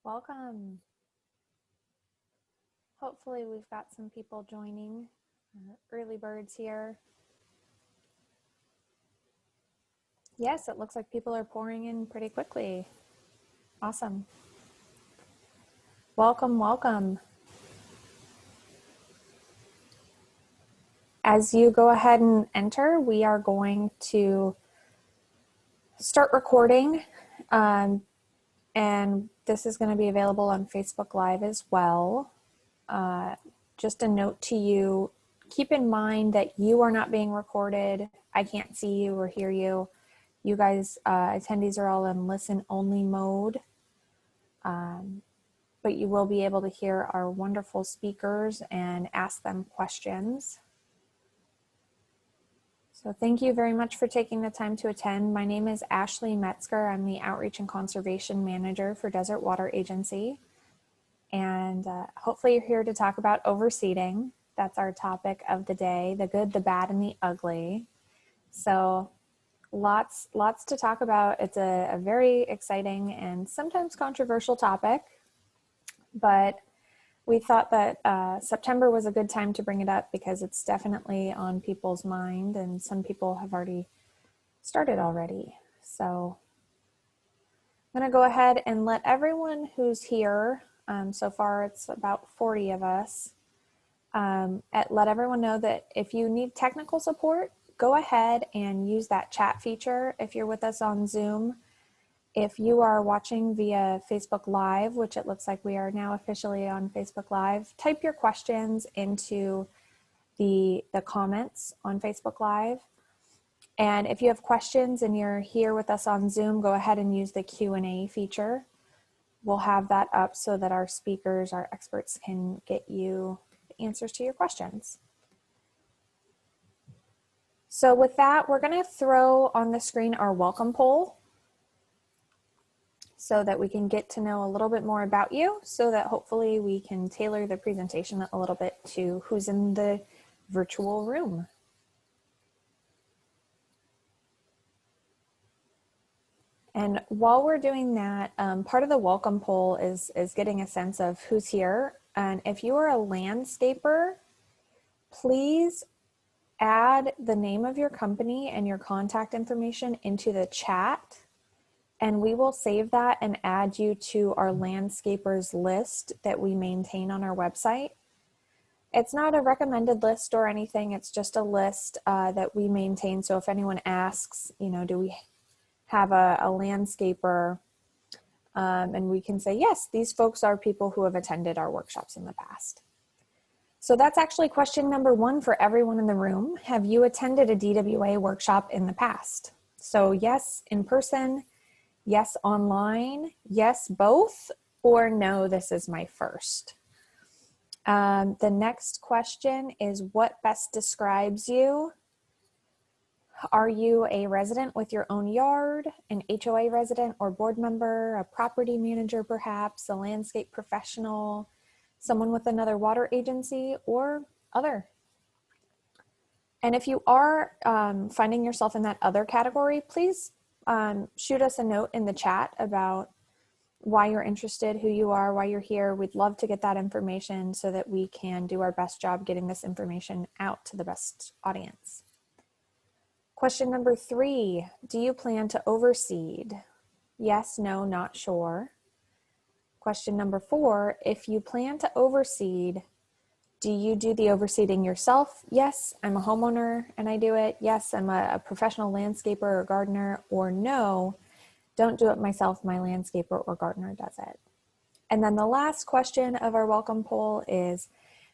Welcome. Hopefully we've got some people joining. Early birds here. Yes, it looks like people are pouring in pretty quickly. Awesome. Welcome, welcome. As you go ahead and enter, we are going to start recording, and this is going to be available on Facebook Live as well. Just a note to you, keep in mind that you are not being recorded. I can't see you or hear you. You guys, attendees are all in listen-only mode, but you will be able to hear our wonderful speakers and ask them questions. So thank you very much for taking the time to attend. My name is Ashley Metzger. I'm the Outreach and Conservation Manager for Desert Water Agency. And hopefully you're here to talk about overseeding. That's our topic of the day, the good, the bad, and the ugly. So lots to talk about. It's a very exciting and sometimes controversial topic, but we thought that September was a good time to bring it up because it's definitely on people's mind, and some people have already started already. So I'm going to go ahead and let everyone who's here, so far it's about 40 of us, let everyone know that if you need technical support, go ahead and use that chat feature if you're with us on Zoom. If you are watching via Facebook Live, which it looks like we are now officially on Facebook Live, type your questions into the comments on Facebook Live. And if you have questions and you're here with us on Zoom, go ahead and use the Q&A feature. We'll have that up so that our speakers, our experts can get you the answers to your questions. So with that, we're going to throw on the screen our welcome poll so that we can get to know a little bit more about you, so that hopefully we can tailor the presentation a little bit to who's in the virtual room. And while we're doing that, part of the welcome poll is getting a sense of who's here. And if you are a landscaper, please add the name of your company and your contact information into the chat, and we will save that and add you to our landscapers list that we maintain on our website. It's not a recommended list or anything, it's just a list that we maintain. So if anyone asks, you know, do we have a landscaper, and we can say, yes, these folks are people who have attended our workshops in the past. So that's actually question number one for everyone in the room. Have you attended a DWA workshop in the past? So yes, in person, yes, online, yes, both, or no, this is my first. The next question is, what best describes you? Are you a resident with your own yard, an HOA resident or board member, a property manager perhaps, a landscape professional, someone with another water agency, or other? And if you are finding yourself in that other category, please shoot us a note in the chat about why you're interested, who you are, why you're here. We'd love to get that information so that we can do our best job getting this information out to the best audience. Question number 3, do you plan to overseed? Yes, no, not sure. Question number 4, if you plan to overseed, do you do the overseeding yourself? Yes, I'm a homeowner and I do it. Yes, I'm a professional landscaper or gardener. Or no, don't do it myself, my landscaper or gardener does it. And then the last question of our welcome poll is,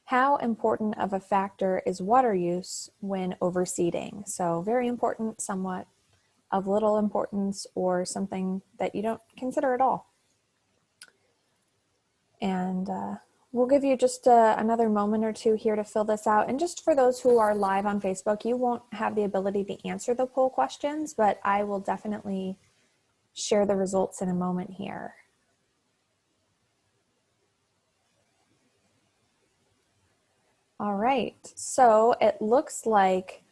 how important of a factor is water use when overseeding? So very important, somewhat of little importance, or something that you don't consider at all. And we'll give you just another moment or two here to fill this out. And just for those who are live on Facebook, you won't have the ability to answer the poll questions, but I will definitely share the results in a moment here. All right, so it looks like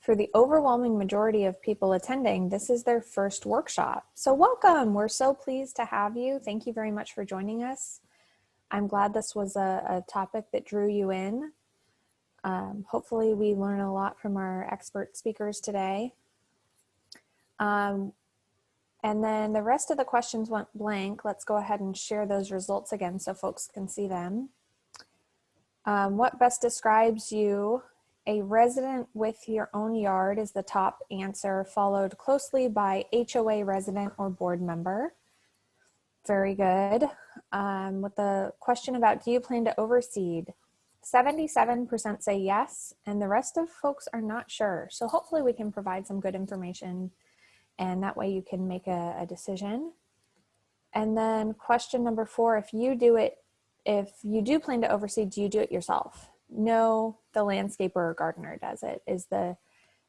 for the overwhelming majority of people attending, this is their first workshop. So welcome, we're so pleased to have you. Thank you very much for joining us. I'm glad this was a topic that drew you in. Hopefully we learn a lot from our expert speakers today. And then the rest of the questions went blank. Let's go ahead and share those results again so folks can see them. What best describes you? A resident with your own yard is the top answer, followed closely by HOA resident or board member. Very good. With the question about, do you plan to overseed? 77% say yes, and the rest of folks are not sure. So hopefully we can provide some good information, and that way you can make a decision. And then question number 4, if you do plan to overseed, do you do it yourself? No, the landscaper or gardener does it, is the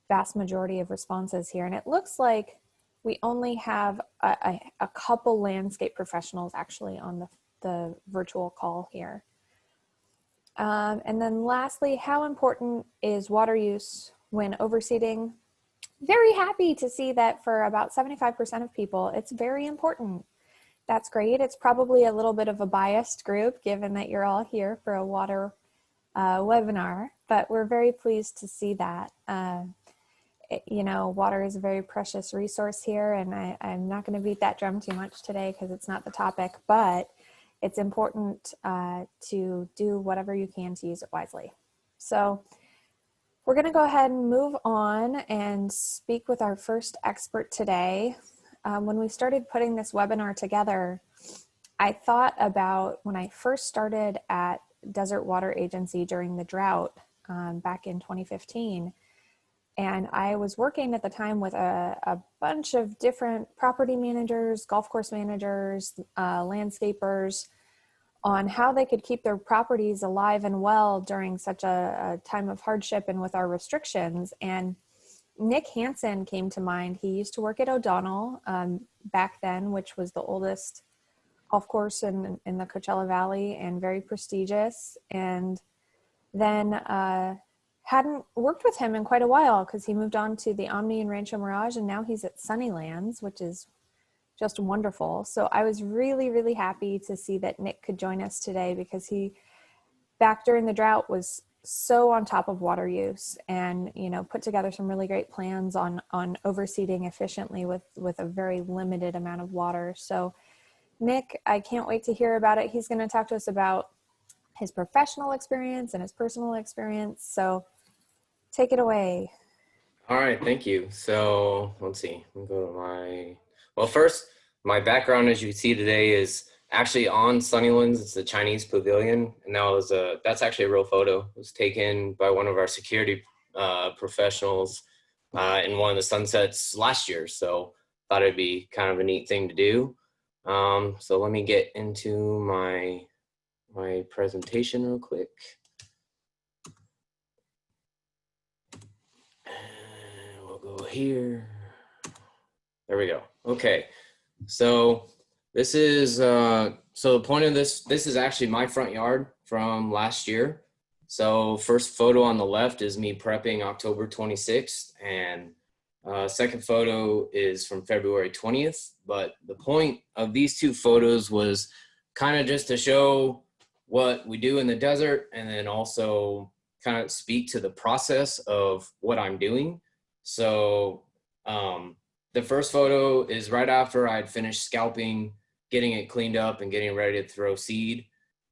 vast majority of responses here. And it looks like we only have a couple landscape professionals actually on the virtual call here. And then lastly, how important is water use when overseeding? Very happy to see that for about 75% of people, it's very important. That's great. It's probably a little bit of a biased group given that you're all here for a water webinar, but we're very pleased to see that. You know, water is a very precious resource here, and I'm not going to beat that drum too much today because it's not the topic, but it's important to do whatever you can to use it wisely. So we're going to go ahead and move on and speak with our first expert today. When we started putting this webinar together, I thought about when I first started at Desert Water Agency during the drought back in 2015. And I was working at the time with a bunch of different property managers, golf course managers, landscapers on how they could keep their properties alive and well during such a time of hardship and with our restrictions. And Nick Hansen came to mind. He used to work at O'Donnell back then, which was the oldest golf course in the Coachella Valley and very prestigious. And then hadn't worked with him in quite a while because he moved on to the Omni and Rancho Mirage, and now he's at Sunnylands, which is just wonderful. So I was really, really happy to see that Nick could join us today because he, back during the drought, was so on top of water use and, you know, put together some really great plans on overseeding efficiently with a very limited amount of water. So Nick, I can't wait to hear about it. He's going to talk to us about his professional experience and his personal experience. So take it away. All right, thank you. So let's see, I'm going to go to well, first, my background, as you see today, is actually on Sunnylands. It's the Chinese pavilion. And that's actually a real photo. It was taken by one of our security professionals in one of the sunsets last year. So thought it'd be kind of a neat thing to do. So let me get into my presentation real quick. And we'll go here. There we go. Okay. So this is, so the point of this is actually my front yard from last year. So first photo on the left is me prepping October 26th, and second photo is from February 20th. But the point of these two photos was kind of just to show what we do in the desert, and then also kind of speak to the process of what I'm doing. So the first photo is right after I'd finished scalping, getting it cleaned up and getting ready to throw seed.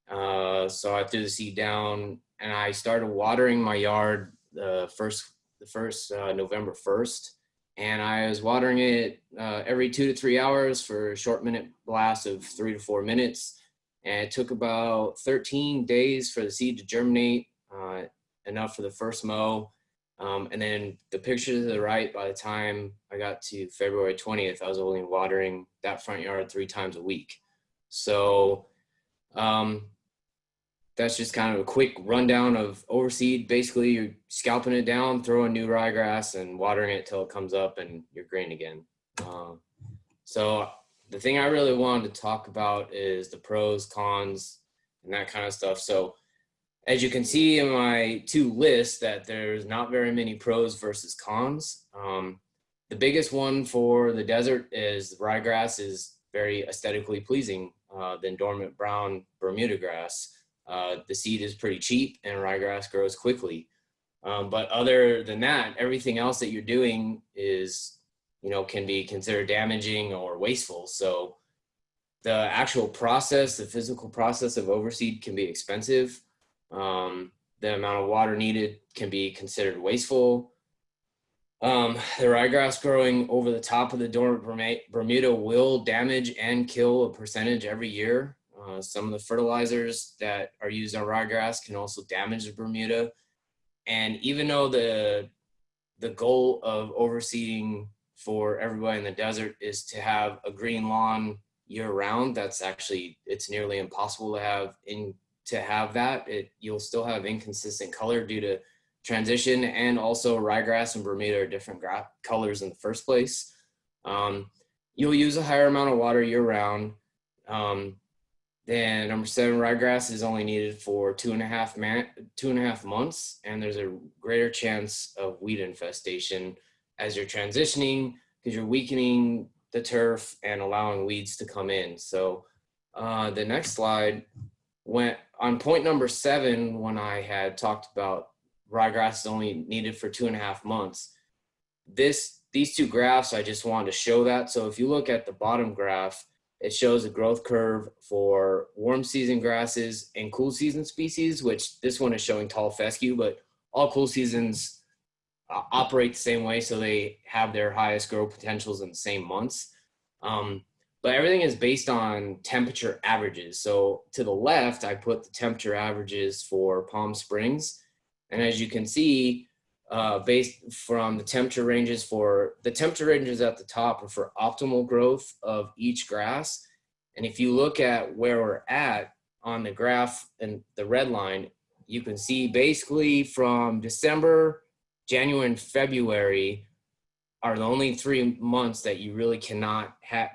So I threw the seed down and I started watering my yard the first November 1st. And I was watering it every 2 to 3 hours for a short minute blast of 3 to 4 minutes. And it took about 13 days for the seed to germinate, enough for the first mow. And then the picture to the right, by the time I got to February 20th, I was only watering that front yard 3 times a week. So that's just kind of a quick rundown of overseed. Basically, you're scalping it down, throwing new ryegrass, and watering it till it comes up and you're green again. So the thing I really wanted to talk about is the pros, cons, and that kind of stuff. So as you can see in my two lists, that there's not very many pros versus cons. The biggest one for the desert is ryegrass is very aesthetically pleasing than dormant brown Bermuda grass. The seed is pretty cheap and ryegrass grows quickly. But other than that, everything else that you're doing is, can be considered damaging or wasteful. So the actual process, the physical process of overseed can be expensive. The amount of water needed can be considered wasteful. The ryegrass growing over the top of the dormant Bermuda will damage and kill a percentage every year. Some of the fertilizers that are used on ryegrass can also damage the Bermuda. And even though the goal of overseeding for everybody in the desert is to have a green lawn year round, it's nearly impossible to have that. You'll still have inconsistent color due to transition, and also ryegrass and Bermuda are different colors in the first place. You'll use a higher amount of water year round. Then number 7, ryegrass is only needed for 2.5 months, and there's a greater chance of weed infestation as you're transitioning because you're weakening the turf and allowing weeds to come in. So the next slide went on point number 7 when I had talked about ryegrass is only needed for 2.5 months. These two graphs, I just wanted to show that. So if you look at the bottom graph, it shows a growth curve for warm season grasses and cool season species, which this one is showing tall fescue, but all cool seasons operate the same way. So they have their highest growth potentials in the same months. But everything is based on temperature averages. So to the left, I put the temperature averages for Palm Springs. And as you can see, based from the temperature ranges at the top are for optimal growth of each grass. And if you look at where we're at on the graph and the red line, you can see basically from December, January, and February are the only 3 months that you really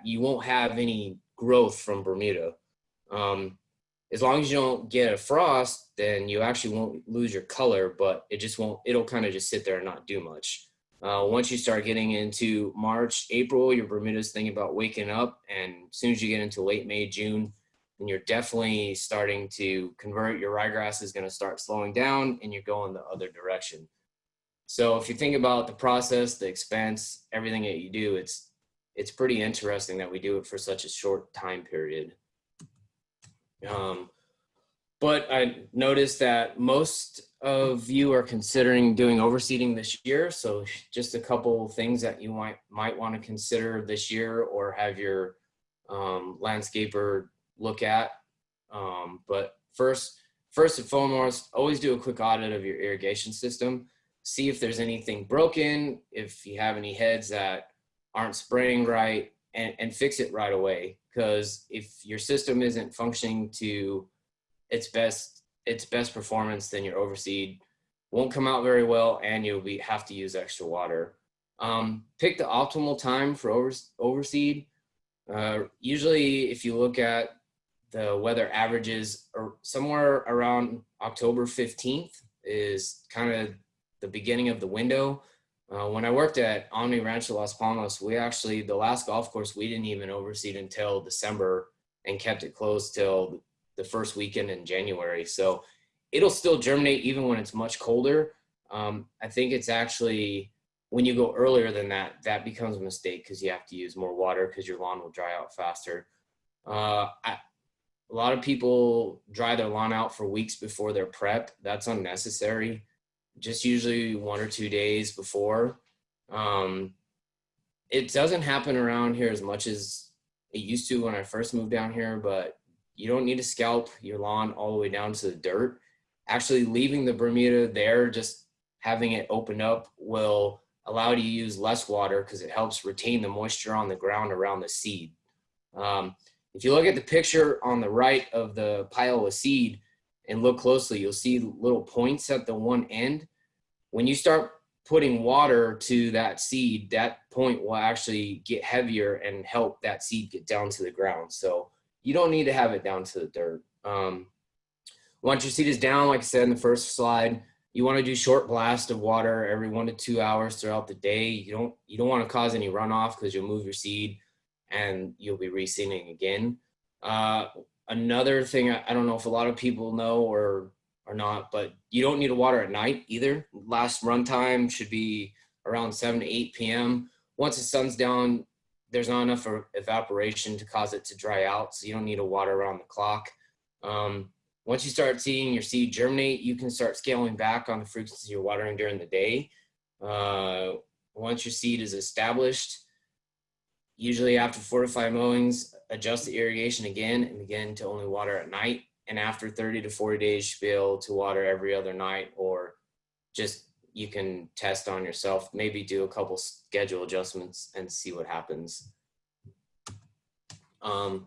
you won't have any growth from Bermuda. As long as you don't get a frost, then you actually won't lose your color, but it'll kind of just sit there and not do much. Once you start getting into March, April, your Bermuda's thinking about waking up. And as soon as you get into late May, June, then you're definitely starting to convert. Your ryegrass is going to start slowing down and you're going the other direction. So if you think about the process, the expense, everything that you do, it's pretty interesting that we do it for such a short time period. But I noticed that most of you are considering doing overseeding this year. So just a couple things that you might want to consider this year or have your landscaper look at. But first and foremost, always do a quick audit of your irrigation system. See if there's anything broken, if you have any heads that aren't spraying right, and fix it right away. Because if your system isn't functioning to its best performance, then your overseed won't come out very well and you'll have to use extra water. Pick the optimal time for overseed. Usually if you look at the weather averages, or somewhere around October 15th is kind of the beginning of the window. When I worked at Omni Rancho Las Palmas, the last golf course, we didn't even overseed until December and kept it closed till the first weekend in January. So it'll still germinate even when it's much colder. I think it's actually, when you go earlier than that, that becomes a mistake because you have to use more water because your lawn will dry out faster. A lot of people dry their lawn out for weeks before their prep. That's unnecessary. Just usually 1 or 2 days before. It doesn't happen around here as much as it used to when I first moved down here, but you don't need to scalp your lawn all the way down to the dirt. Actually leaving the Bermuda there, just having it open up will allow you to use less water because it helps retain the moisture on the ground around the seed. If you look at the picture on the right of the pile of seed and look closely, you'll see little points at the one end. When you start putting water to that seed, that point will actually get heavier and help that seed get down to the ground. So you don't need to have it down to the dirt. Once your seed is down, like I said in the first slide, you want to do short blast of water every 1 to 2 hours throughout the day. You don't want to cause any runoff because you'll move your seed and you'll be reseeding again. Another thing, I don't know if a lot of people know or not, but you don't need to water at night either. Last run time should be around 7 to 8 p.m. Once the sun's down, there's not enough evaporation to cause it to dry out, so you don't need to water around the clock. Once you start seeing your seed germinate, you can start scaling back on the frequency you're watering during the day. Once your seed is established, usually after 4 to 5 mowings, adjust the irrigation again and begin to only water at night. And after 30 to 40 days, you should be able to water every other night, or just you can test on yourself, maybe do a couple schedule adjustments and see what happens. And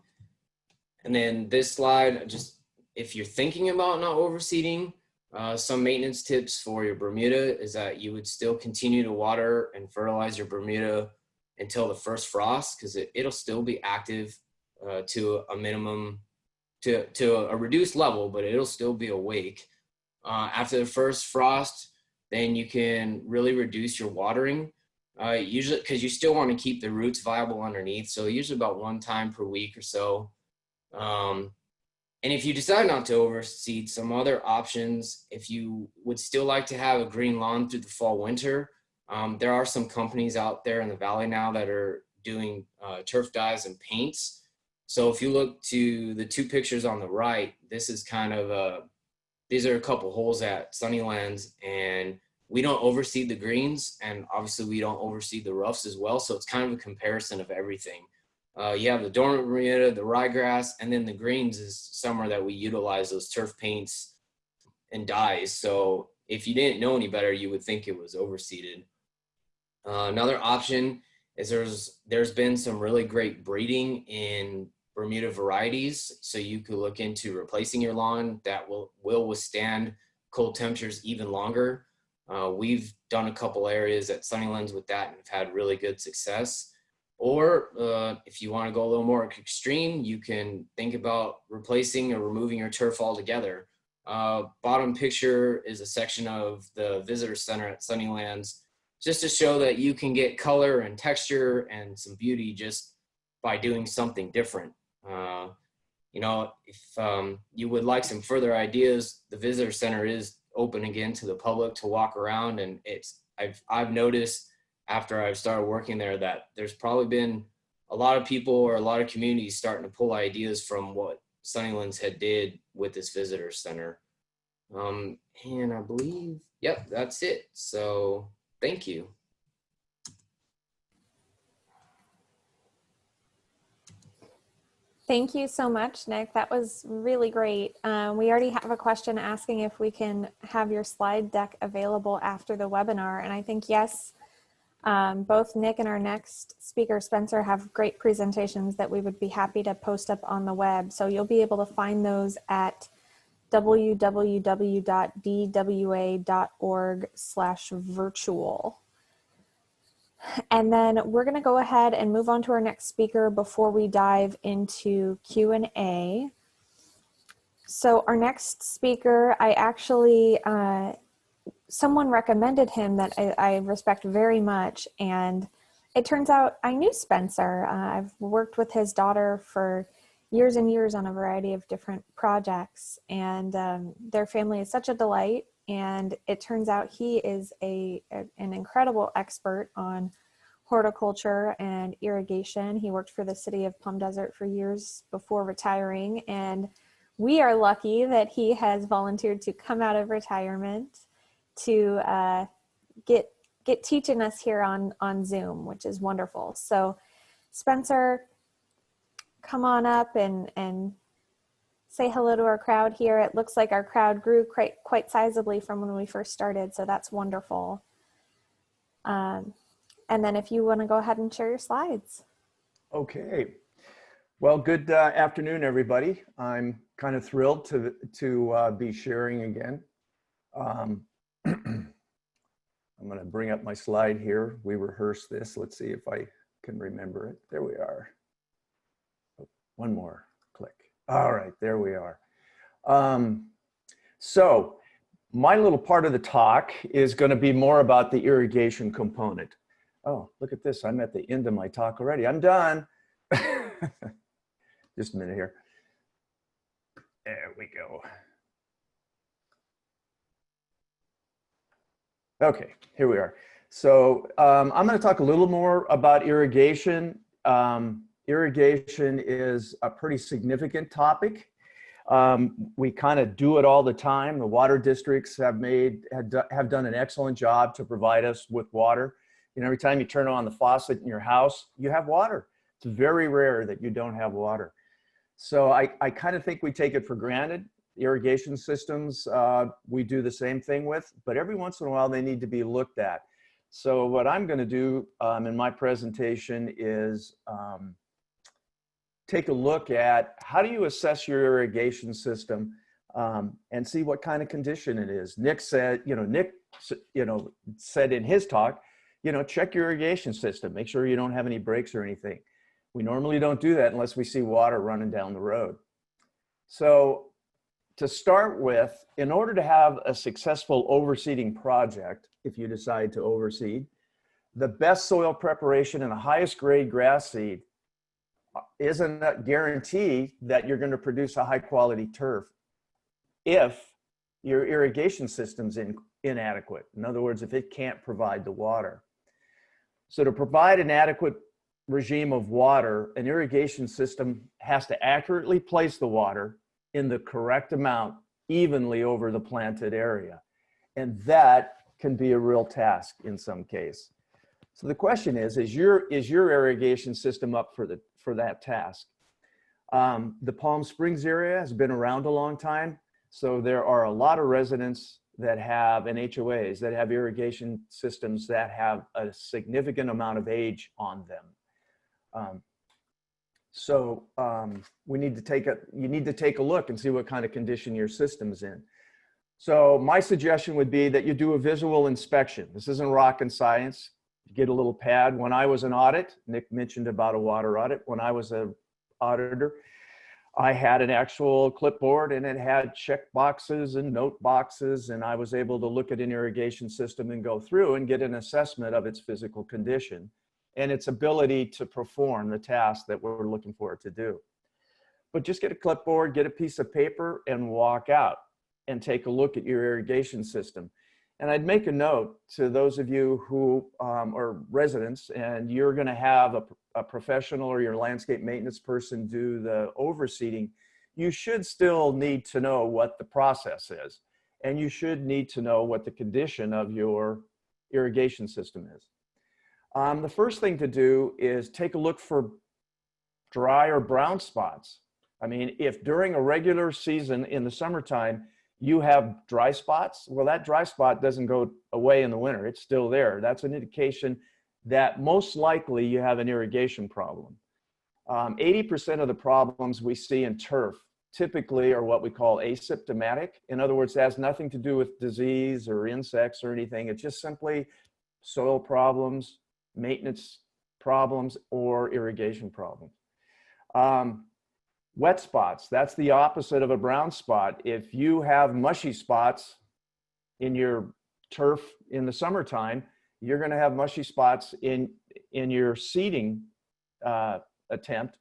then this slide, just if you're thinking about not overseeding, some maintenance tips for your Bermuda is that you would still continue to water and fertilize your Bermuda until the first frost, because it'll still be active to a minimum, to a reduced level, but it'll still be awake. After the first frost, then you can really reduce your watering, usually because you still want to keep the roots viable underneath. So usually about 1 time per week or so. And if you decide not to overseed, some other options, if you would still like to have a green lawn through the fall, winter, there are some companies out there in the valley now that are doing turf dyes and paints. So if you look to the 2 pictures on the right, this is kind of these are a couple holes at Sunnylands, and we don't overseed the greens, and obviously we don't overseed the roughs as well. So it's kind of a comparison of everything. You have the dormant Bermuda, the ryegrass, and then the greens is summer that we utilize those turf paints and dyes. So if you didn't know any better, you would think it was overseeded. Another option is there's been some really great breeding in Bermuda varieties. So you could look into replacing your lawn that will withstand cold temperatures even longer. We've done a couple areas at Sunnylands with that and have had really good success. Or if you want to go a little more extreme, you can think about replacing or removing your turf altogether. Bottom picture is a section of the visitor center at Sunnylands, just to show that you can get color and texture and some beauty just by doing something different. You know, if you would like some further ideas, the visitor center is open again to the public to walk around, and I've noticed after I've started working there that there's probably been a lot of people or a lot of communities starting to pull ideas from what Sunnylands had did with this visitor center. And I believe, yep, that's it. So thank you. Thank you so much, Nick. That was really great. We already have a question asking if we can have your slide deck available after the webinar. And I think yes, both Nick and our next speaker, Spencer, have great presentations that we would be happy to post up on the web. So you'll be able to find those at www.dwa.org/virtual. And then we're going to go ahead and move on to our next speaker before we dive into Q&A. So our next speaker, I actually, someone recommended him that I respect very much. And it turns out I knew Spencer. I've worked with his daughter for years and years on a variety of different projects. And their family is such a delight. And it turns out he is an incredible expert on horticulture and irrigation. He worked for the city of Plum Desert for years before retiring. And we are lucky that he has volunteered to come out of retirement to get teaching us here on Zoom, which is wonderful. So Spencer, come on up and say hello to our crowd here. It looks like our crowd grew quite sizably from when we first started, so that's wonderful. And then if you want to go ahead and share your slides. Okay. Well, good afternoon, everybody. I'm kind of thrilled to be sharing again. I'm going to bring up my slide here. We rehearsed this. Let's see if I can remember it. There we are. Oh, one more click. All right, there we are. So my little part of the talk is going to be more about the irrigation component. Oh, look at this. I'm at the end of my talk already. I'm done. Just a minute here. There we go. Okay, here we are. So I'm going to talk a little more about irrigation. Irrigation is a pretty significant topic. We kind of do it all the time. The water districts have done an excellent job to provide us with water. You know, every time you turn on the faucet in your house, you have water. It's very rare that you don't have water. So I kind of think we take it for granted. Irrigation systems, we do the same thing with, but every once in a while they need to be looked at. So what I'm going to do in my presentation is take a look at how do you assess your irrigation system and see what kind of condition it is. Nick said in his talk, check your irrigation system, make sure you don't have any breaks or anything. We normally don't do that unless we see water running down the road. So to start with, in order to have a successful overseeding project, if you decide to overseed, the best soil preparation and the highest grade grass seed isn't a guarantee that you're going to produce a high quality turf if your irrigation system's inadequate. In other words, if it can't provide the water. So to provide an adequate regime of water, an irrigation system has to accurately place the water in the correct amount evenly over the planted area. And that can be a real task in some case. So the question is your irrigation system up for that task? The Palm Springs area has been around a long time. So there are a lot of residents that have, and HOAs that have irrigation systems that have a significant amount of age on them. You need to take a look and see what kind of condition your system's in. So my suggestion would be that you do a visual inspection. This isn't rocket science. You get a little pad. When I was an audit, Nick mentioned about a water audit. When I was an auditor, I had an actual clipboard and it had check boxes and note boxes, and I was able to look at an irrigation system and go through and get an assessment of its physical condition and its ability to perform the task that we're looking for it to do. But just get a clipboard, get a piece of paper, and walk out and take a look at your irrigation system. And I'd make a note to those of you who are residents and you're going to have a professional or your landscape maintenance person do the overseeding, you should still need to know what the process is. And you should need to know what the condition of your irrigation system is. The first thing to do is take a look for dry or brown spots. I mean, if during a regular season in the summertime, you have dry spots, well, that dry spot doesn't go away in the winter. It's still there. That's an indication that most likely you have an irrigation problem. 80% of the problems we see in turf typically are what we call asymptomatic. In other words, it has nothing to do with disease or insects or anything. It's just simply soil problems, maintenance problems, or irrigation problems. Wet spots, that's the opposite of a brown spot. If you have mushy spots in your turf in the summertime, you're going to have mushy spots in your seeding attempt,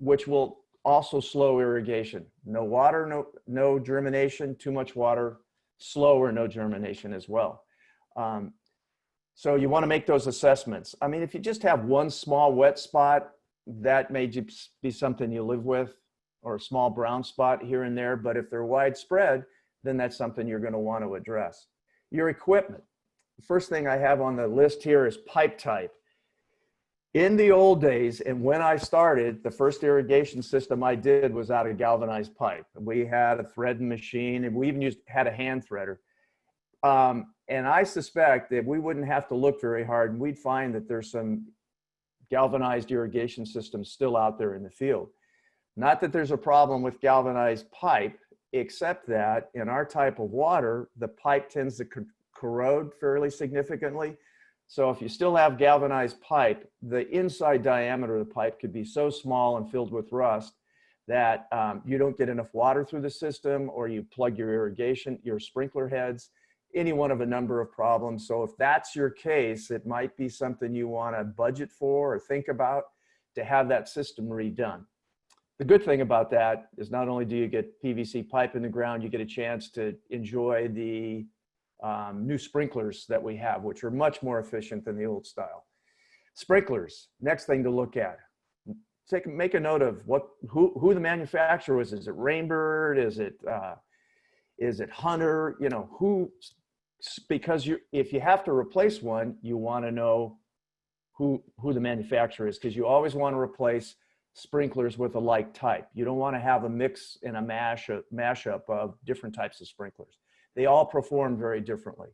which will also slow irrigation. No water, no germination, too much water, slow or no germination as well. So you want to make those assessments. I mean, if you just have one small wet spot, that may just be something you live with, or a small brown spot here and there. But if they're widespread, then that's something you're going to want to address. Your equipment. The first thing I have on the list here is pipe type. In the old days, and when I started, the first irrigation system I did was out of galvanized pipe. We had a threading machine, and we even had a hand threader. And I suspect that we wouldn't have to look very hard, and we'd find that there's some galvanized irrigation systems still out there in the field. Not that there's a problem with galvanized pipe, except that in our type of water, the pipe tends to corrode fairly significantly. So if you still have galvanized pipe, the inside diameter of the pipe could be so small and filled with rust that you don't get enough water through the system, or you plug your irrigation, your sprinkler heads, any one of a number of problems. So if that's your case, it might be something you want to budget for or think about to have that system redone. The good thing about that is not only do you get PVC pipe in the ground, you get a chance to enjoy the new sprinklers that we have, which are much more efficient than the old style. Sprinklers, next thing to look at. Make a note of who the manufacturer is. Is it Rainbird? Is it Hunter? You know, who, because if you have to replace one, you want to know who the manufacturer is, because you always want to replace sprinklers with a like type. You don't want to have a mix and a mashup of different types of sprinklers. They all perform very differently.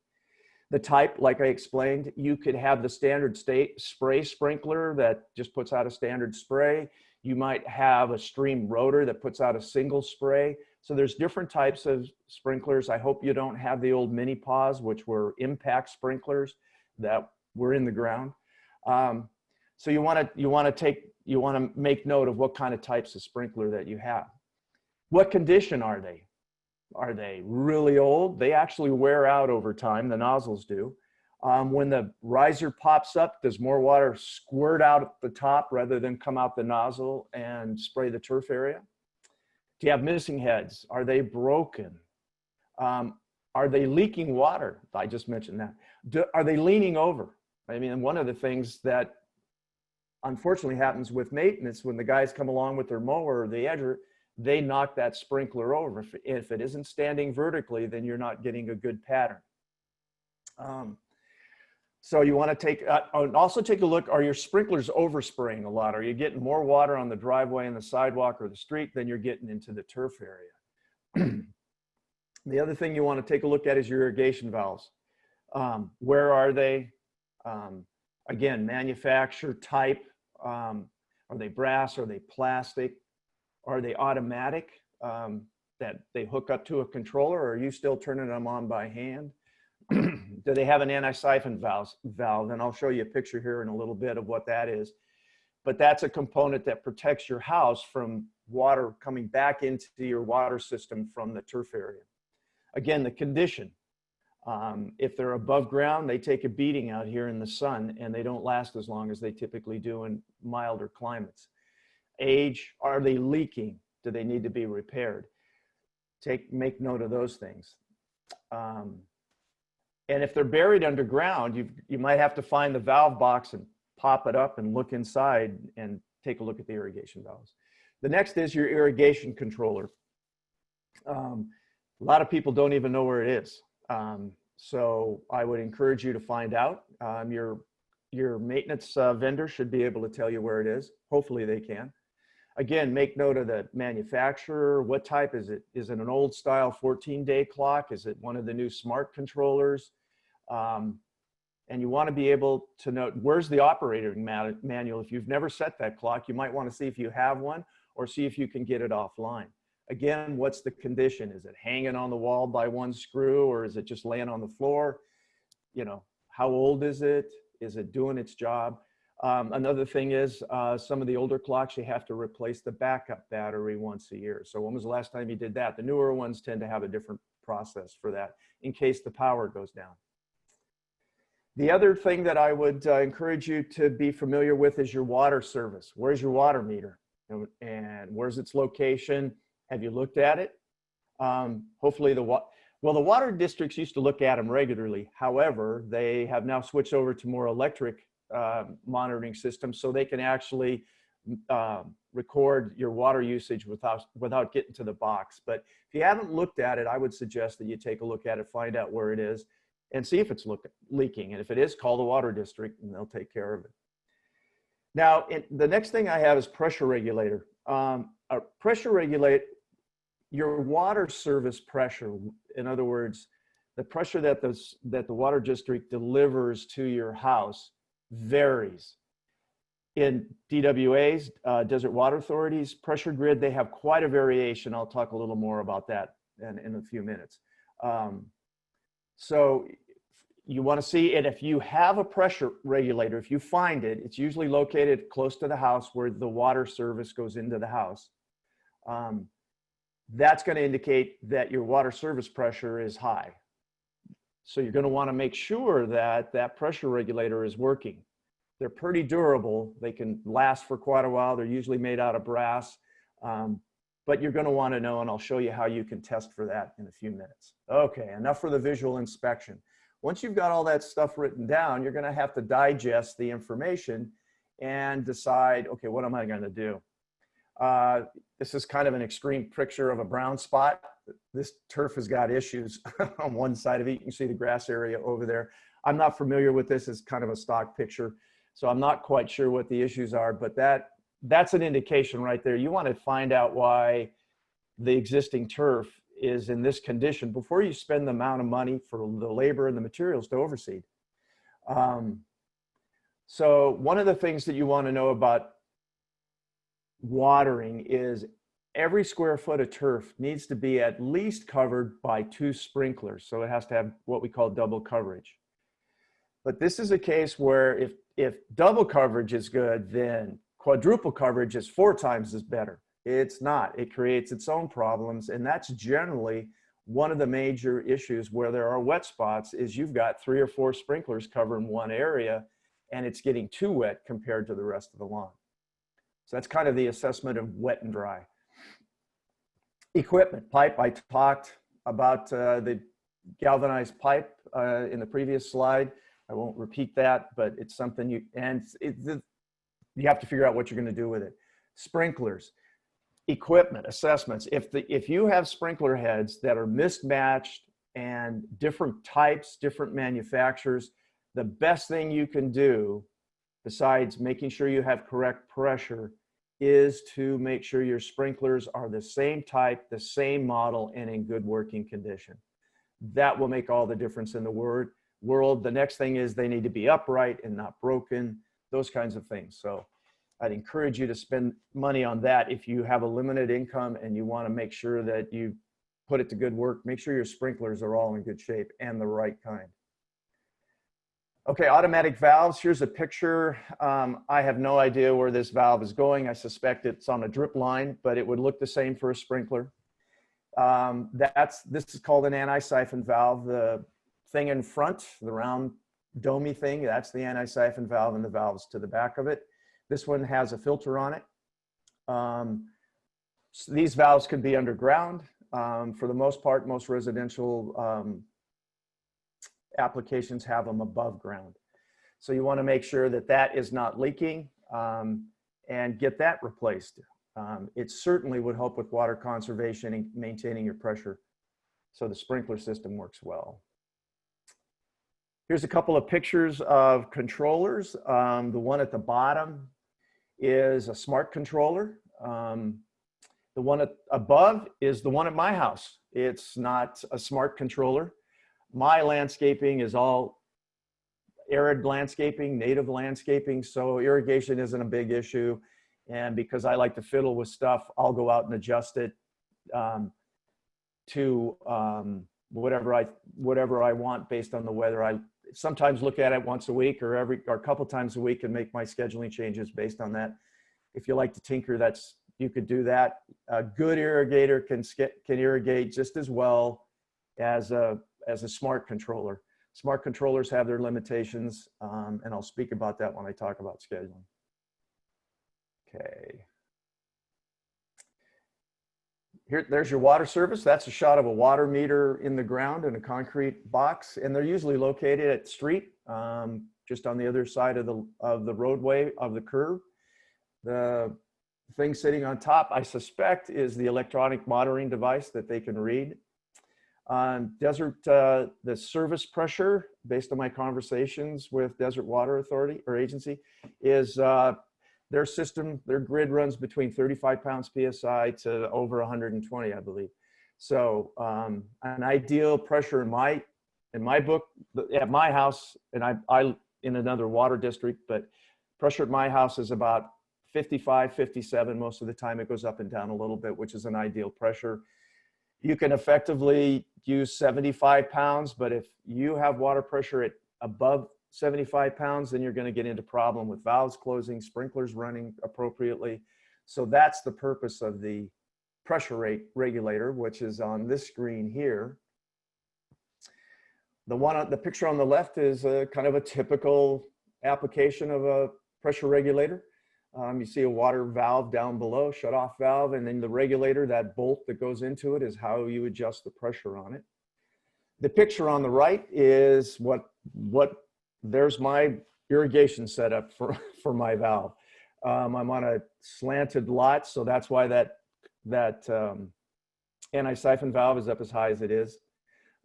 The type, like I explained, you could have the standard spray sprinkler that just puts out a standard spray. You might have a stream rotor that puts out a single spray. So there's different types of sprinklers. I hope you don't have the old mini paws, which were impact sprinklers that were in the ground. So you want to make note of what kind of types of sprinkler that you have. What condition are they? Are they really old? They actually wear out over time, the nozzles do. When the riser pops up, does more water squirt out at the top rather than come out the nozzle and spray the turf area? Do you have missing heads? Are they broken? Are they leaking water? I just mentioned that. Are they leaning over? I mean, one of the things that unfortunately happens with maintenance, when the guys come along with their mower or the edger, they knock that sprinkler over. If it isn't standing vertically, then you're not getting a good pattern. So you want to also take a look, are your sprinklers overspraying a lot? Are you getting more water on the driveway and the sidewalk or the street than you're getting into the turf area? The other thing you want to take a look at is your irrigation valves. Where are they? Again, manufacturer type. Are they brass? Are they plastic? Are they automatic that they hook up to a controller, or are you still turning them on by hand? Do they have an anti-siphon valve? And I'll show you a picture here in a little bit of what that is. But that's a component that protects your house from water coming back into your water system from the turf area. Again, the condition. If they're above ground, they take a beating out here in the sun, and they don't last as long as they typically do in milder climates. Age, are they leaking? Do they need to be repaired? Make note of those things. And if they're buried underground, you might have to find the valve box and pop it up and look inside and take a look at the irrigation valves. The next is your irrigation controller. A lot of people don't even know where it is. So I would encourage you to find out. Your maintenance vendor should be able to tell you where it is. Hopefully they can. Again, make note of the manufacturer. What type is it? Is it an old style 14-day clock? Is it one of the new smart controllers? And you want to be able to note, where's the operating manual? If you've never set that clock, you might want to see if you have one, or see if you can get it offline. Again, what's the condition? Is it hanging on the wall by one screw, or is it just laying on the floor? You know, how old is it? Is it doing its job? Another thing is some of the older clocks, you have to replace the backup battery once a year. So when was the last time you did that? The newer ones tend to have a different process for that in case the power goes down. The other thing that I would encourage you to be familiar with is your water service. Where's your water meter? And where's its location? Have you looked at it? Hopefully the water districts used to look at them regularly. However, they have now switched over to more electric monitoring systems, so they can actually record your water usage without getting to the box. But if you haven't looked at it, I would suggest that you take a look at it, find out where it is, and see if it's leaking. And if it is, call the water district and they'll take care of it. Now, the next thing I have is pressure regulator. Your water service pressure, in other words, the pressure that the water district delivers to your house varies. In DWA's, Desert Water Authority's pressure grid, they have quite a variation. I'll talk a little more about that in a few minutes. So you want to see it. If you have a pressure regulator, if you find it, it's usually located close to the house where the water service goes into the house. that's going to indicate that your water surface pressure is high. So you're going to want to make sure that that pressure regulator is working. They're pretty durable. They can last for quite a while. They're usually made out of brass. But you're going to want to know, and I'll show you how you can test for that in a few minutes. Okay, enough for the visual inspection. Once you've got all that stuff written down, you're going to have to digest the information and decide, okay, what am I going to do? This is kind of an extreme picture of a brown spot. This turf has got issues on one side of it. You can see the grass area over there. I'm not familiar with this. It's kind of a stock picture, so I'm not quite sure what the issues are, but that's an indication right there. You want to find out why the existing turf is in this condition before you spend the amount of money for the labor and the materials to overseed. So one of the things that you want to know about watering is every square foot of turf needs to be at least covered by 2 sprinklers. So it has to have what we call double coverage. But this is a case where if double coverage is good, then quadruple coverage is 4 times as better. It's not. It creates its own problems, and that's generally one of the major issues where there are wet spots is you've got 3 or 4 sprinklers covering one area, and it's getting too wet compared to the rest of the lawn. So that's kind of the assessment of wet and dry. Equipment, pipe, I talked about the galvanized pipe in the previous slide. I won't repeat that, but it's something you have to figure out what you're going to do with it. Sprinklers, equipment, assessments. If you have sprinkler heads that are mismatched and different types, different manufacturers, the best thing you can do, besides making sure you have correct pressure, is to make sure your sprinklers are the same type, the same model, and in good working condition. That will make all the difference in the world. The next thing is they need to be upright and not broken, those kinds of things. So I'd encourage you to spend money on that. If you have a limited income and you want to make sure that you put it to good work, make sure your sprinklers are all in good shape and the right kind. Okay, automatic valves. Here's a picture. I have no idea where this valve is going. I suspect it's on a drip line, but it would look the same for a sprinkler. This is called an anti-siphon valve. The thing in front, the round domey thing, that's the anti-siphon valve, and the valves to the back of it. This one has a filter on it. So these valves can be underground. For the most part, most residential applications have them above ground. So you want to make sure that that is not leaking and get that replaced. It certainly would help with water conservation and maintaining your pressure so the sprinkler system works well. Here's a couple of pictures of controllers. The one at the bottom is a smart controller. The one above is the one at my house. It's not a smart controller. My landscaping is all arid landscaping, native landscaping, so irrigation isn't a big issue. And because I like to fiddle with stuff, I'll go out and adjust it to whatever I want based on the weather. I sometimes look at it once a week or a couple times a week and make my scheduling changes based on that. If you like to tinker, you could do that. A good irrigator can irrigate just as well as a smart controller. Smart controllers have their limitations, and I'll speak about that when I talk about scheduling. Okay. There's your water service. That's a shot of a water meter in the ground in a concrete box, and they're usually located at the street, just on the other side of the roadway of the curb. The thing sitting on top, I suspect, is the electronic monitoring device that they can read. Desert, the service pressure, based on my conversations with Desert Water Authority or Agency, is their system, their grid runs between 35 pounds PSI to over 120, I believe. So an ideal pressure in my book, at my house, and I in another water district, but pressure at my house is about 55, 57. Most of the time it goes up and down a little bit, which is an ideal pressure. You can effectively use 75 pounds, but if you have water pressure at above 75 pounds, then you're going to get into problem with valves closing, sprinklers running appropriately. So that's the purpose of the pressure rate regulator, which is on this screen here. The picture on the left is a kind of a typical application of a pressure regulator. You see a water valve down below, shut-off valve, and then the regulator, that bolt that goes into it, is how you adjust the pressure on it. The picture on the right is there's my irrigation setup for my valve. I'm on a slanted lot, so that's why that anti-siphon valve is up as high as it is.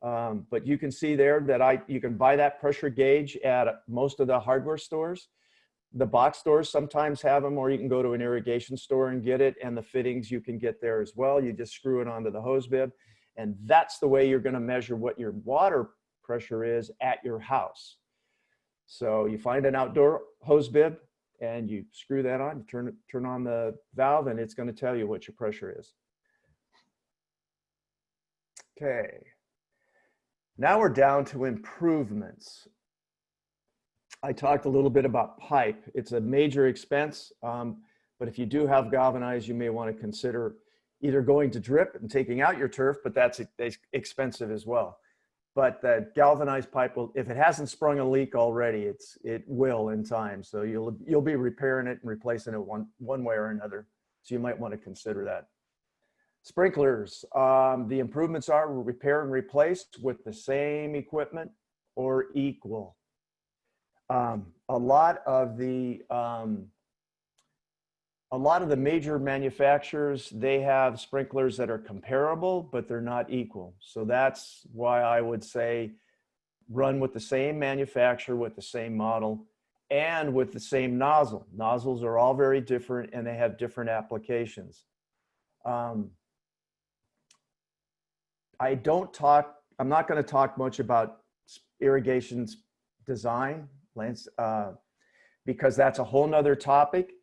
But you can see there that you can buy that pressure gauge at most of the hardware stores. The box stores sometimes have them, or you can go to an irrigation store and get it, and the fittings you can get there as well. You just screw it onto the hose bib, and that's the way you're going to measure what your water pressure is at your house. So you find an outdoor hose bib and you screw that on, you turn on the valve, and it's going to tell you what your pressure is. Okay. Now we're down to improvements. I talked a little bit about pipe. It's a major expense, but if you do have galvanized, you may want to consider either going to drip and taking out your turf, but that's expensive as well. But the galvanized pipe will, if it hasn't sprung a leak already, it will in time. So you'll be repairing it and replacing it one way or another. So you might want to consider that. Sprinklers, the improvements are repair and replace with the same equipment or equal. A lot of the major manufacturers, they have sprinklers that are comparable, but they're not equal. So that's why I would say run with the same manufacturer, with the same model, and with the same nozzle. Nozzles are all very different and they have different applications. I'm not going to talk much about irrigation design, because that's a whole nother topic.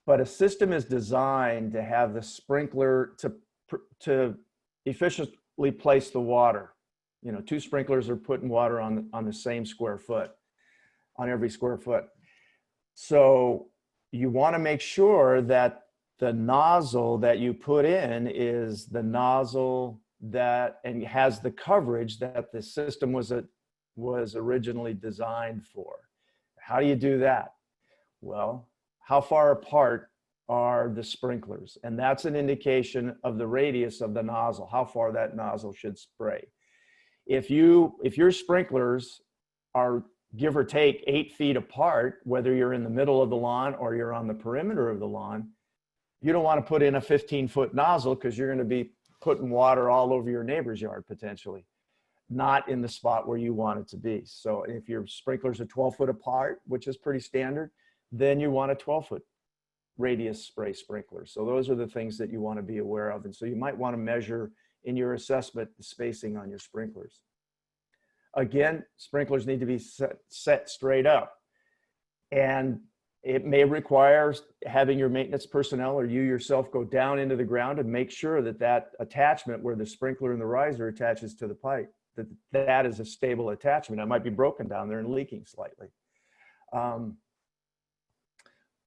But a system is designed to have the sprinkler to efficiently place the water. You know, 2 sprinklers are putting water on the same square foot, on every square foot. So you want to make sure that the nozzle that you put in is the nozzle and has the coverage that the system was originally designed for. How do you do that? Well, how far apart are the sprinklers? And that's an indication of the radius of the nozzle, how far that nozzle should spray. If your sprinklers are give or take 8 feet apart, whether you're in the middle of the lawn or you're on the perimeter of the lawn, you don't want to put in a 15-foot nozzle because you're going to be putting water all over your neighbor's yard potentially, not in the spot where you want it to be. So if your sprinklers are 12 foot apart, which is pretty standard, then you want a 12-foot radius spray sprinkler. So those are the things that you want to be aware of. And so you might want to measure in your assessment the spacing on your sprinklers. Again, sprinklers need to be set straight up. And it may require having your maintenance personnel or you yourself go down into the ground and make sure that that attachment where the sprinkler and the riser attaches to the pipe, that is a stable attachment. It might be broken down there and leaking slightly.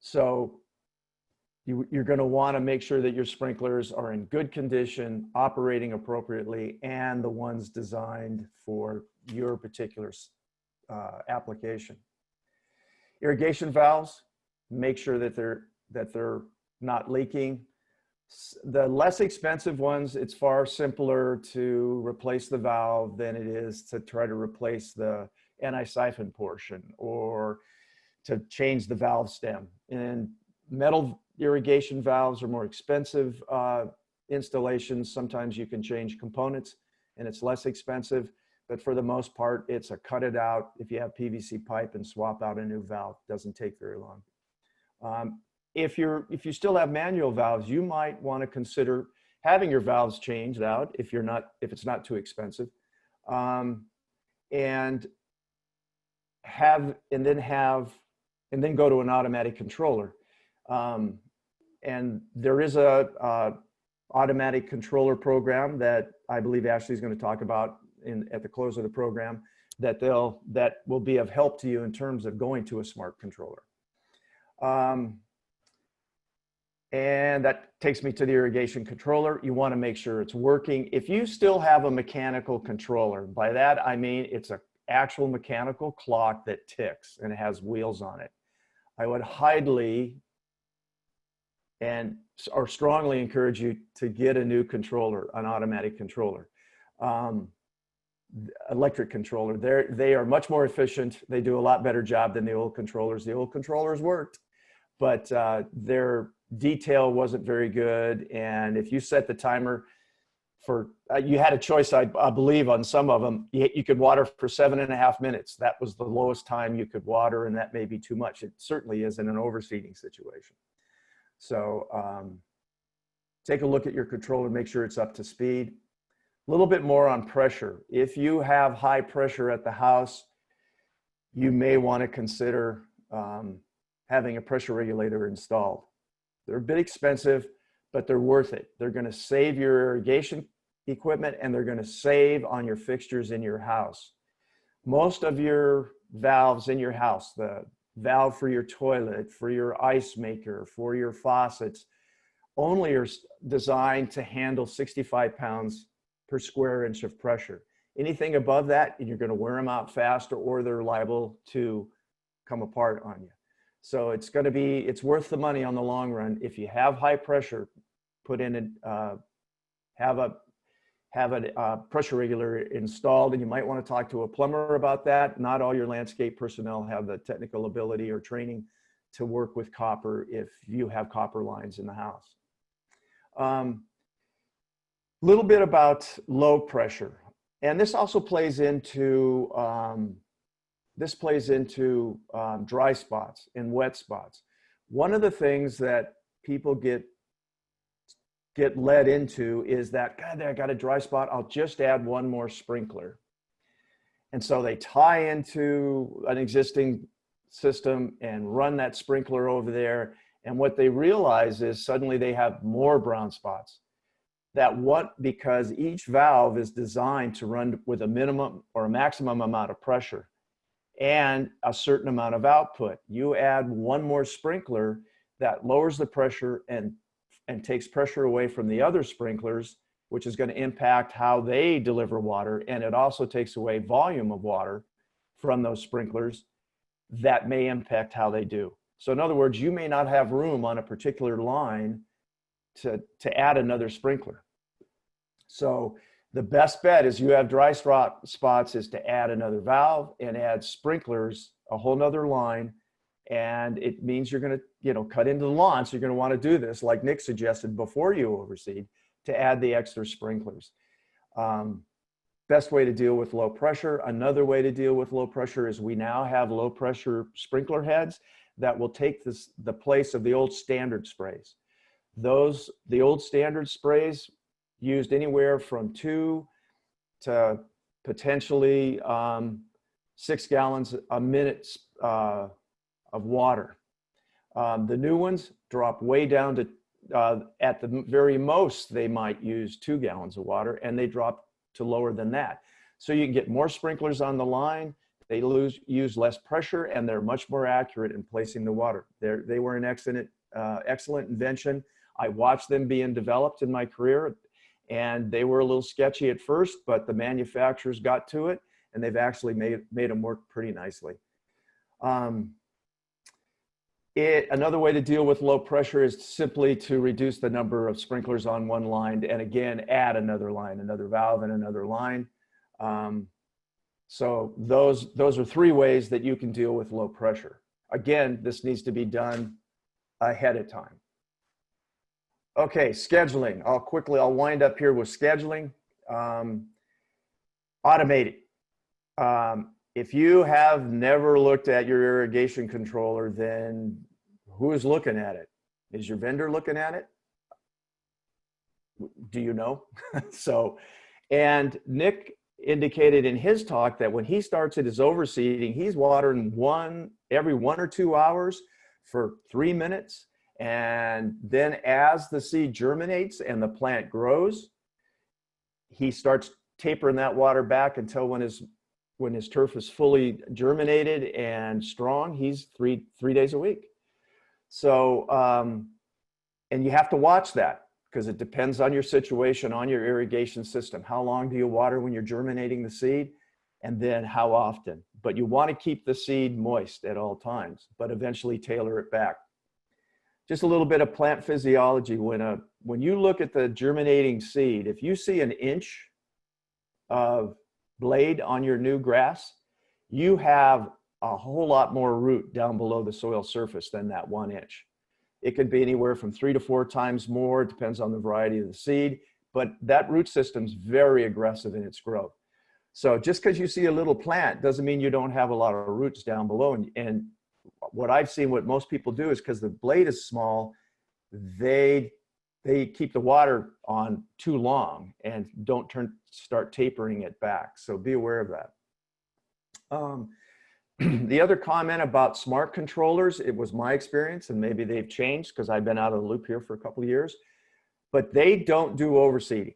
So you're going to want to make sure that your sprinklers are in good condition, operating appropriately, and the ones designed for your particular application. Irrigation valves, make sure that they're not leaking. The less expensive ones, it's far simpler to replace the valve than it is to try to replace the anti-siphon portion or to change the valve stem. And metal irrigation valves are more expensive installations. Sometimes you can change components and it's less expensive, but for the most part, it's a cut it out. If you have PVC pipe and swap out a new valve, it doesn't take very long. If you still have manual valves, you might want to consider having your valves changed out if it's not too expensive, and then go to an automatic controller. And there is a automatic controller program that I believe Ashley's going to talk about at the close of the program that will be of help to you in terms of going to a smart controller. And that takes me to the irrigation controller. You want to make sure it's working. If you still have a mechanical controller, by that I mean it's an actual mechanical clock that ticks and it has wheels on it, I would highly or strongly encourage you to get a new controller, an automatic controller, electric controller. They are much more efficient. They do a lot better job than the old controllers. The old controllers worked, but their detail wasn't very good. And if you set the timer for, you had a choice, I believe, on some of them, you could water for 7.5 minutes. That was the lowest time you could water, and that may be too much. It certainly is in an overseeding situation. So take a look at your controller, make sure it's up to speed. A little bit more on pressure. If you have high pressure at the house, you may want to consider having a pressure regulator installed. They're a bit expensive, but they're worth it. They're going to save your irrigation equipment and they're going to save on your fixtures in your house. Most of your valves in your house, the valve for your toilet, for your ice maker, for your faucets, only are designed to handle 65 pounds per square inch of pressure. Anything above that, and you're going to wear them out faster or they're liable to come apart on you. So it's going to be, it's worth the money on the long run. If you have high pressure, put in have a pressure regulator installed, and you might want to talk to a plumber about that. Not all your landscape personnel have the technical ability or training to work with copper if you have copper lines in the house. Little bit about low pressure, and this also plays into dry spots and wet spots. One of the things that people get led into is that, God, I got a dry spot, I'll just add one more sprinkler. And so they tie into an existing system and run that sprinkler over there. And what they realize is suddenly they have more brown spots. Because each valve is designed to run with a minimum or a maximum amount of pressure and a certain amount of output. You add one more sprinkler, that lowers the pressure and takes pressure away from the other sprinklers, which is going to impact how they deliver water. And it also takes away volume of water from those sprinklers that may impact how they do. So in other words, you may not have room on a particular line to add another sprinkler. So the best bet is you have dry spots is to add another valve and add sprinklers, a whole nother line. And it means you're going to, cut into the lawn. So you're going to want to do this, like Nick suggested, before you overseed, to add the extra sprinklers. Best way to deal with low pressure. Another way to deal with low pressure is we now have low pressure sprinkler heads that will take the place of the old standard sprays. The old standard sprays used anywhere from 2 to potentially 6 gallons a minute of water. The new ones drop way down to, at the very most, they might use 2 gallons of water, and they drop to lower than that. So you can get more sprinklers on the line, they use less pressure, and they're much more accurate in placing the water. They were an excellent invention. I watched them being developed in my career, and they were a little sketchy at first, but the manufacturers got to it, and they've actually made them work pretty nicely. Another way to deal with low pressure is simply to reduce the number of sprinklers on one line, and again, add another line, another valve and another line. So those are 3 ways that you can deal with low pressure. Again, this needs to be done ahead of time. Okay, scheduling. I'll wind up here with scheduling. Automated. If you have never looked at your irrigation controller, then who is looking at it? Is your vendor looking at it? Do you know? And Nick indicated in his talk that when he starts at his overseeding, he's watering every 1 or 2 hours for 3 minutes. And then as the seed germinates and the plant grows, he starts tapering that water back until when his turf is fully germinated and strong, he's three days a week. So, And you have to watch that because it depends on your situation, on your irrigation system. How long do you water when you're germinating the seed? And then how often? But you want to keep the seed moist at all times, but eventually tailor it back. Just a little bit of plant physiology. When you look at the germinating seed, if you see an inch of blade on your new grass, you have a whole lot more root down below the soil surface than that 1 inch. It could be anywhere from 3 to 4 times more. It depends on the variety of the seed, but that root system's very aggressive in its growth. So just because you see a little plant doesn't mean you don't have a lot of roots down below. And what I've seen, what most people do is because the blade is small, they keep the water on too long and don't start tapering it back. So be aware of that. The other comment about smart controllers, it was my experience, and maybe they've changed because I've been out of the loop here for a couple of years, but they don't do overseeding.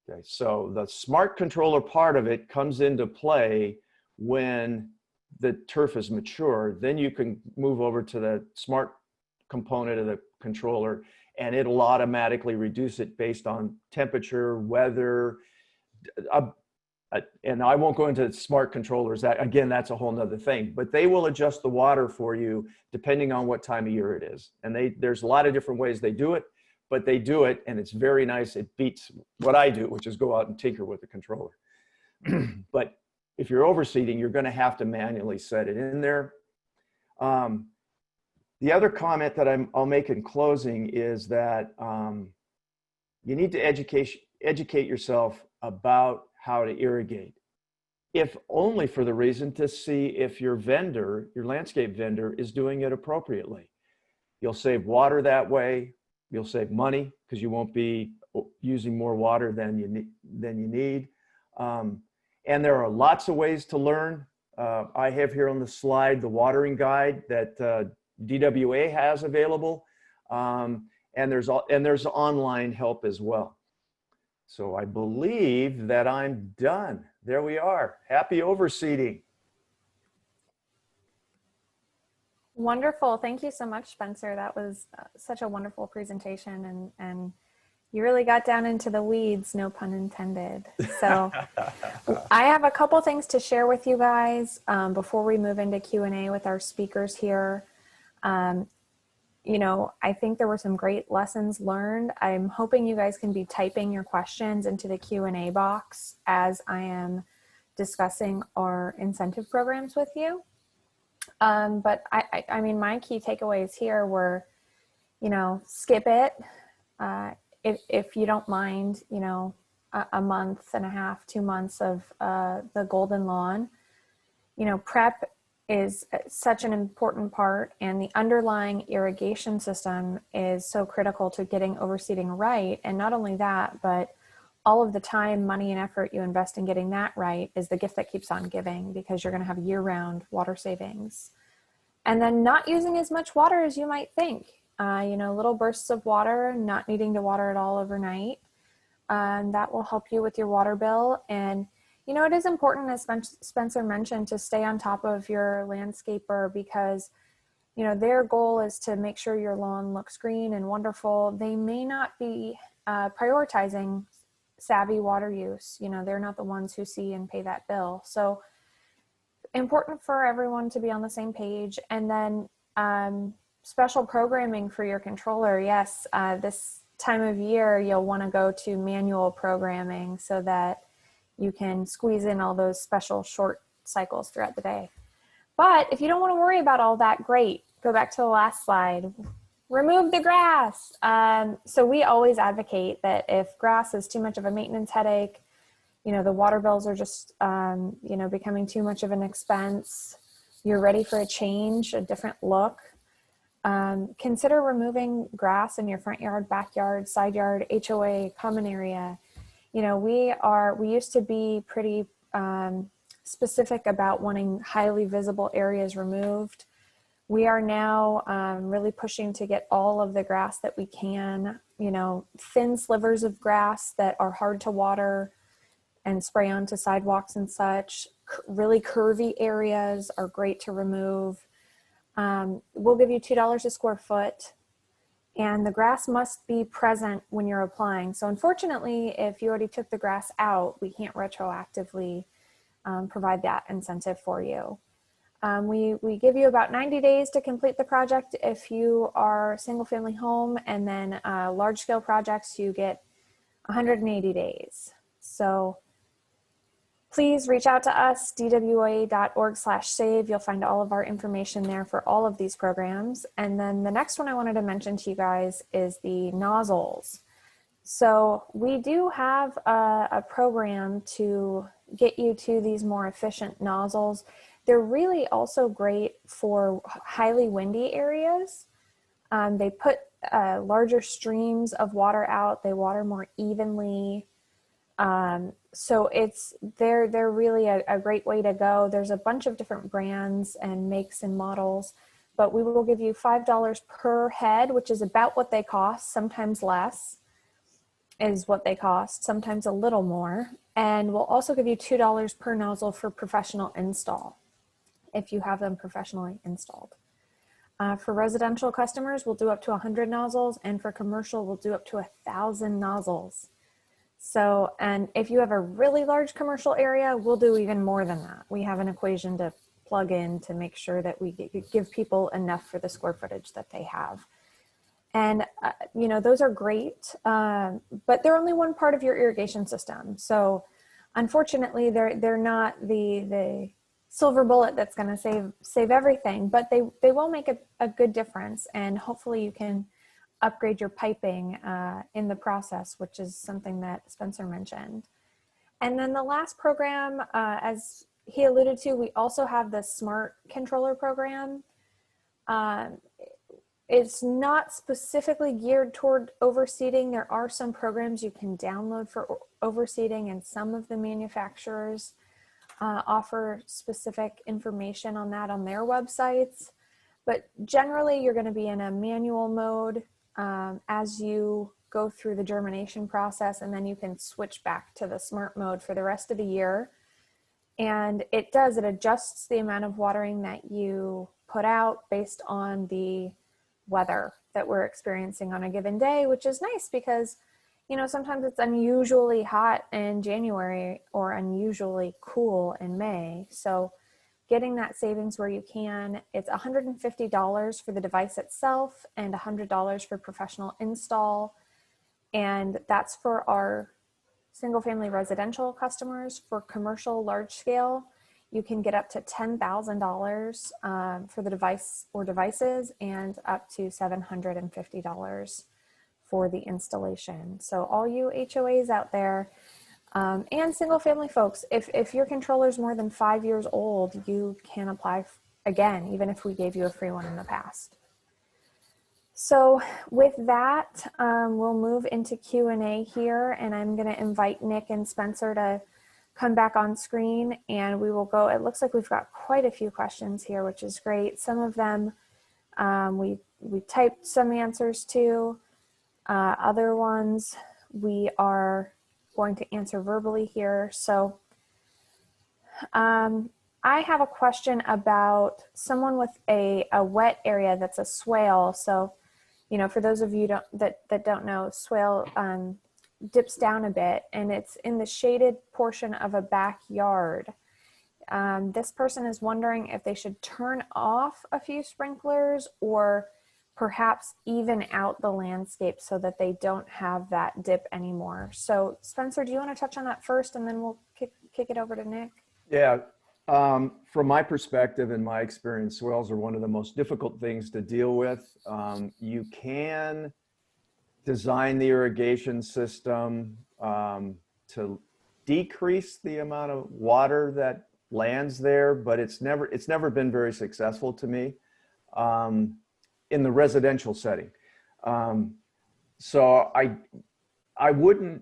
Okay, so the smart controller part of it comes into play when the turf is mature. Then you can move over to the smart component of the controller, and it'll automatically reduce it based on temperature, weather, and I won't go into smart controllers. Again, that's a whole nother thing, but they will adjust the water for you depending on what time of year it is. And there's a lot of different ways they do it, but they do it, and it's very nice. It beats what I do, which is go out and tinker with the controller. But if you're overseeding, you're gonna have to manually set it in there. The other comment that I'll make in closing is that you need to educate yourself about how to irrigate, if only for the reason to see if your vendor, your landscape vendor, is doing it appropriately. You'll save water that way. You'll save money because you won't be using more water than you need. And there are lots of ways to learn. I have here on the slide the watering guide that DWA has available, and there's online help as well. So I believe that I'm done. There we are. Happy overseeding. Wonderful. Thank you so much, Spencer. That was such a wonderful presentation, and you really got down into the weeds, no pun intended. So I have a couple things to share with you guys before we move into Q&A with our speakers here. You know, I think there were some great lessons learned. I'm hoping you guys can be typing your questions into the Q&A box as I am discussing our incentive programs with you. But I mean, my key takeaways here were, you know, skip it. If you don't mind, you know, a month and a half, 2 months of the golden lawn, you know, prep is such an important part, and the underlying irrigation system is so critical to getting overseeding right. And not only that, but all of the time, money, and effort you invest in getting that right is the gift that keeps on giving, because you're going to have year-round water savings. And then not using as much water as you might think. You know, little bursts of water, not needing to water it all overnight. That will help you with your water bill. And you know, it is important, as Spencer mentioned, to stay on top of your landscaper, because, you know, their goal is to make sure your lawn looks green and wonderful. They may not be prioritizing savvy water use. You know, they're not the ones who see and pay that bill. So important for everyone to be on the same page. And then special programming for your controller. Yes, this time of year, you'll want to go to manual programming so that you can squeeze in all those special short cycles throughout the day. But if you don't want to worry about all that, great. Go back to the last slide. Remove the grass. So we always advocate that if grass is too much of a maintenance headache, you know, the water bills are just, you know, becoming too much of an expense, you're ready for a change, a different look, consider removing grass in your front yard, backyard, side yard, HOA, common area. You know, we used to be pretty specific about wanting highly visible areas removed. We are now really pushing to get all of the grass that we can, you know, thin slivers of grass that are hard to water and spray onto sidewalks and such. Really curvy areas are great to remove. We'll give you $2 a square foot and the grass must be present when you're applying. So unfortunately, if you already took the grass out, we can't retroactively provide that incentive for you. We give you about 90 days to complete the project if you are a single family home, and then large scale projects you get 180 days. So please reach out to us, dwa.org/save. You'll find all of our information there for all of these programs. And then the next one I wanted to mention to you guys is the nozzles. So we do have a program to get you to these more efficient nozzles. They're really also great for highly windy areas. They put larger streams of water out. They water more evenly. So they're really a great way to go. There's a bunch of different brands and makes and models, but we will give you $5 per head, which is about what they cost, sometimes less is what they cost, sometimes a little more. And we'll also give you $2 per nozzle for professional install, if you have them professionally installed. For residential customers, we'll do up to 100 nozzles, and for commercial, we'll do up to 1,000 nozzles. So, and if you have a really large commercial area, we'll do even more than that. We have an equation to plug in to make sure that we give people enough for the square footage that they have. And, you know, those are great, but they're only one part of your irrigation system. So unfortunately, they're not the silver bullet that's going to save everything, but they will make a good difference. And hopefully you can upgrade your piping in the process, which is something that Spencer mentioned. And then the last program, as he alluded to, we also have the smart controller program. It's not specifically geared toward overseeding. There are some programs you can download for overseeding, and some of the manufacturers offer specific information on that on their websites. But generally, you're going to be in a manual mode as you go through the germination process, and then you can switch back to the smart mode for the rest of the year. And it adjusts the amount of watering that you put out based on the weather that we're experiencing on a given day, which is nice because, you know, sometimes it's unusually hot in January or unusually cool in May. So getting that savings where you can, it's $150 for the device itself and $100 for professional install. And that's for our single family residential customers. For commercial large scale, you can get up to $10,000 for the device or devices, and up to $750 for the installation. So all you HOAs out there, and single family folks, if your controller is more than 5 years old, you can apply again, even if we gave you a free one in the past. So with that, we'll move into Q&A here, and I'm going to invite Nick and Spencer to come back on screen, and we will go. It looks like we've got quite a few questions here, which is great. Some of them we typed some answers to. Other ones we are going to answer verbally here. So I have a question about someone with a wet area that's a swale. So, you know, for those of you that don't know, swale dips down a bit, and it's in the shaded portion of a backyard. This person is wondering if they should turn off a few sprinklers or perhaps even out the landscape so that they don't have that dip anymore. So Spencer, do you want to touch on that first, and then we'll kick it over to Nick? Yeah. From my perspective and my experience, swales are one of the most difficult things to deal with. You can design the irrigation system to decrease the amount of water that lands there, but it's never been very successful to me in the residential setting. So I wouldn't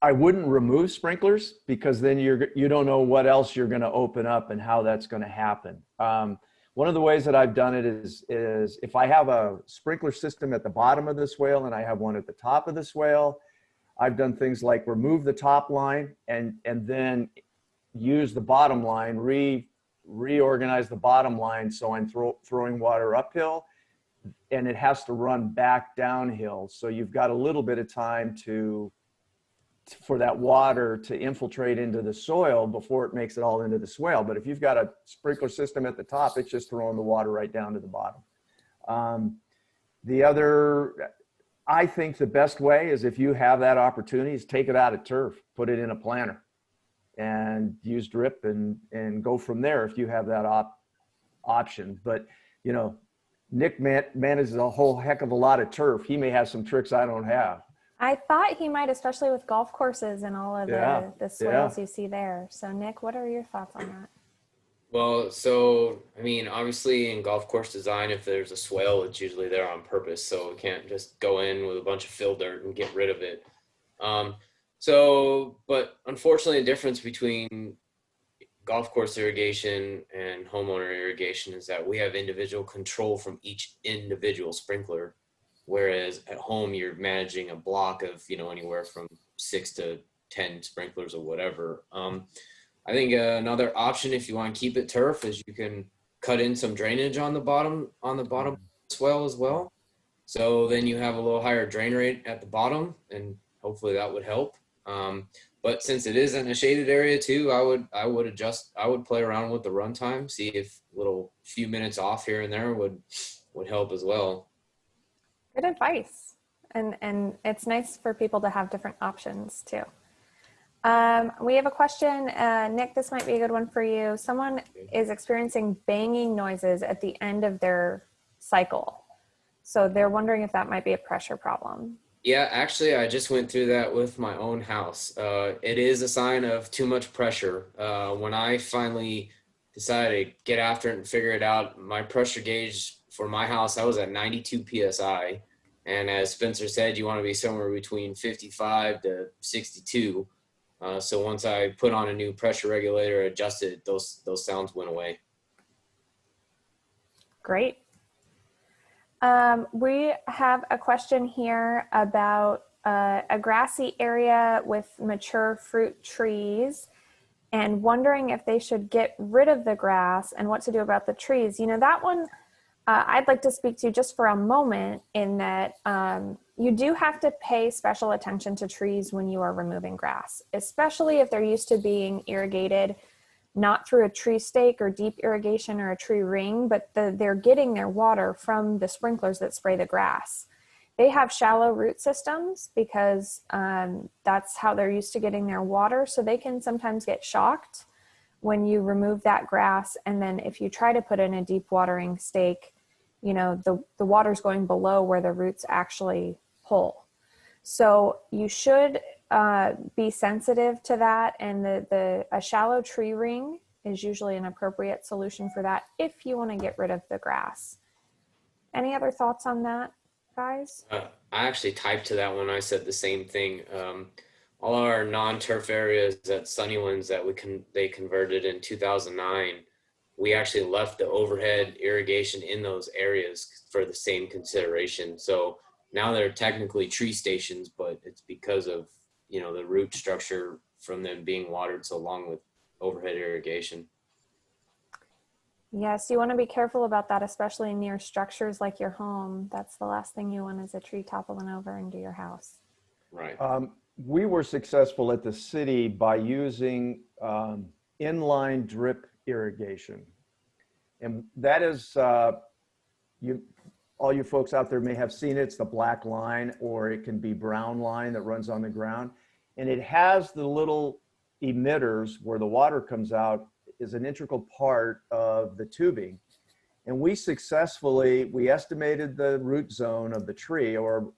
remove sprinklers, because then you don't know what else you're going to open up and how that's going to happen. One of the ways that I've done it is if I have a sprinkler system at the bottom of the swale and I have one at the top of the swale, I've done things like remove the top line and then use the bottom line, reorganize the bottom line so I'm throwing water uphill. and it has to run back downhill. So you've got a little bit of time for that water to infiltrate into the soil before it makes it all into the swale. But if you've got a sprinkler system at the top, it's just throwing the water right down to the bottom. I think the best way is, if you have that opportunity, is take it out of turf, put it in a planter, and use drip and go from there if you have that option. But, you know, Nick manages a whole heck of a lot of turf. He may have some tricks I don't have. I thought he might, especially with golf courses and all of the swales you see there. So Nick, what are your thoughts on that? Well, so, I mean, obviously in golf course design, if there's a swale, it's usually there on purpose. So we can't just go in with a bunch of fill dirt and get rid of it. But unfortunately, the difference between golf course irrigation and homeowner irrigation is that we have individual control from each individual sprinkler. Whereas at home, you're managing a block of, you know, anywhere from 6 to 10 sprinklers or whatever. I think another option, if you want to keep it turf, is you can cut in some drainage on the bottom swell as well. So then you have a little higher drain rate at the bottom, and hopefully that would help. But since it is in a shaded area too, I would play around with the runtime, see if a little few minutes off here and there would help as well. Good advice. And it's nice for people to have different options too. We have a question. Nick, this might be a good one for you. Someone is experiencing banging noises at the end of their cycle. So they're wondering if that might be a pressure problem. Yeah, actually, I just went through that with my own house. It is a sign of too much pressure. When I finally decided to get after it and figure it out, my pressure gauge for my house, I was at 92 PSI. And as Spencer said, you want to be somewhere between 55 to 62. So once I put on a new pressure regulator, adjusted, those sounds went away. Great. We have a question here about a grassy area with mature fruit trees, and wondering if they should get rid of the grass and what to do about the trees. You know, that one I'd like to speak to just for a moment, in that you do have to pay special attention to trees when you are removing grass, especially if they're used to being irrigated, not through a tree stake or deep irrigation or a tree ring, but they're getting their water from the sprinklers that spray the grass. They have shallow root systems because that's how they're used to getting their water. So they can sometimes get shocked when you remove that grass. And then if you try to put in a deep watering stake, you know, the water's going below where the roots actually pull. So you should be sensitive to that. And a shallow tree ring is usually an appropriate solution for that if you want to get rid of the grass. Any other thoughts on that, guys? I actually typed to that one. I said the same thing. All our non-turf areas at Sunnylands that they converted in 2009, we actually left the overhead irrigation in those areas for the same consideration. So now they're technically tree stations, but it's because of, you know, the root structure from them being watered so long with overhead irrigation. Yes, you want to be careful about that, especially near structures like your home. That's the last thing you want, is a tree toppling over into your house. Right. We were successful at the city by using inline drip irrigation. And that is, all you folks out there may have seen it. It's the black line, or it can be brown line that runs on the ground. And it has the little emitters where the water comes out, is an integral part of the tubing. And we estimated the root zone of the tree, or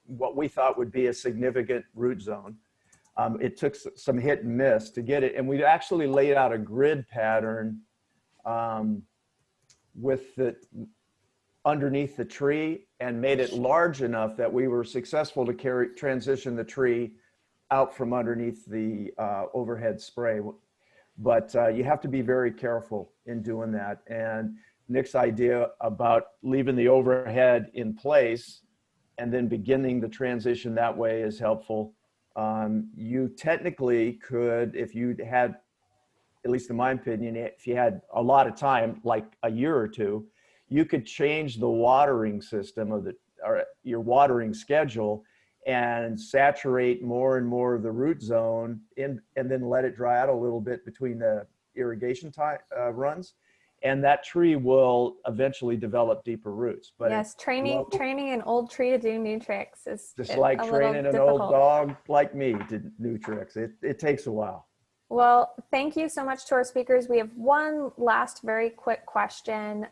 what we thought would be a significant root zone. It took some hit and miss to get it. And we actually laid out a grid pattern underneath the tree, and made it large enough that we were successful to transition the tree out from underneath the overhead spray. But you have to be very careful in doing that. And Nick's idea about leaving the overhead in place and then beginning the transition that way is helpful. You technically could, if you had, at least in my opinion, if you had a lot of time, like a year or two, you could change the watering system of or your watering schedule and saturate more and more of the root zone and then let it dry out a little bit between the irrigation runs. And that tree will eventually develop deeper roots. But yes, training an old tree to do new tricks is just like training an old dog like me to new tricks. It takes a while. Well, thank you so much to our speakers. We have one last very quick question.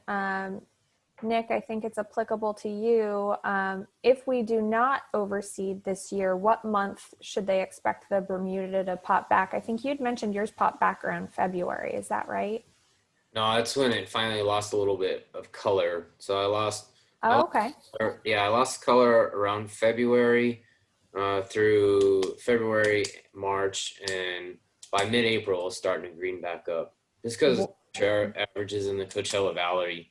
Nick, I think it's applicable to you. If we do not overseed this year, what month should they expect the Bermuda to pop back? I think you'd mentioned yours popped back around February. Is that right? No, that's when it finally lost a little bit of color. So I lost. Oh, okay. I lost color around February through February, March, and by mid-April, it's starting to green back up. Just because averages in the Coachella Valley,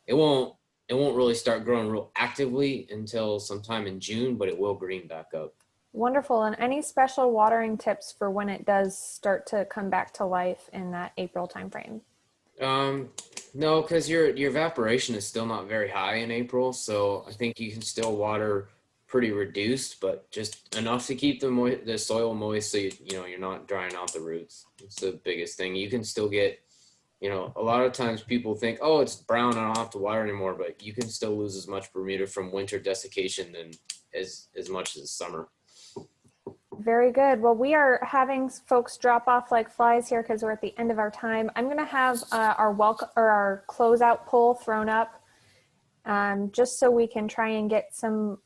it won't really start growing real actively until sometime in June, but it will green back up. Wonderful. And any special watering tips for when it does start to come back to life in that April timeframe? No, because your evaporation is still not very high in April, so I think you can still water pretty reduced, but just enough to keep the soil moist, so you're not drying out the roots. It's the biggest thing. You can still get, a lot of times people think, oh, it's brown, I don't have to water anymore, but you can still lose as much Bermuda from winter desiccation than as much as summer. Very good. Well, we are having folks drop off like flies here because we're at the end of our time. I'm going to have our closeout poll thrown up just so we can try and get some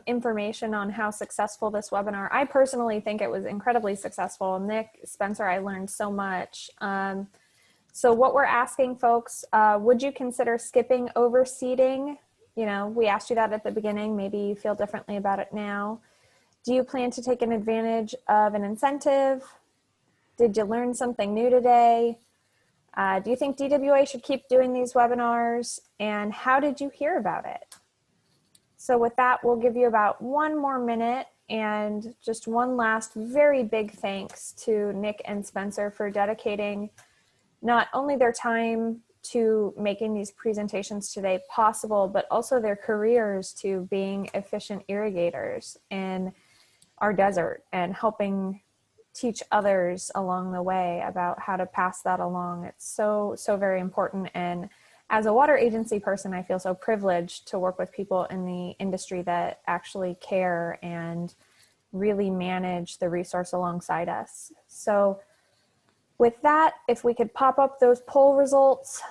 information on how successful this webinar. I personally think it was incredibly successful. Nick, Spencer, I learned so much. So what we're asking folks, would you consider skipping overseeding? We asked you that at the beginning. Maybe you feel differently about it now. Do you plan to take an advantage of an incentive? Did you learn something new today? Do you think DWA should keep doing these webinars? And how did you hear about it? So with that, we'll give you about 1 more minute, and just one last very big thanks to Nick and Spencer for dedicating not only their time to making these presentations today possible, but also their careers to being efficient irrigators in our desert and helping teach others along the way about how to pass that along. It's so very important. And as a water agency person, I feel so privileged to work with people in the industry that actually care and really manage the resource alongside us. So with that, if we could pop up those poll results,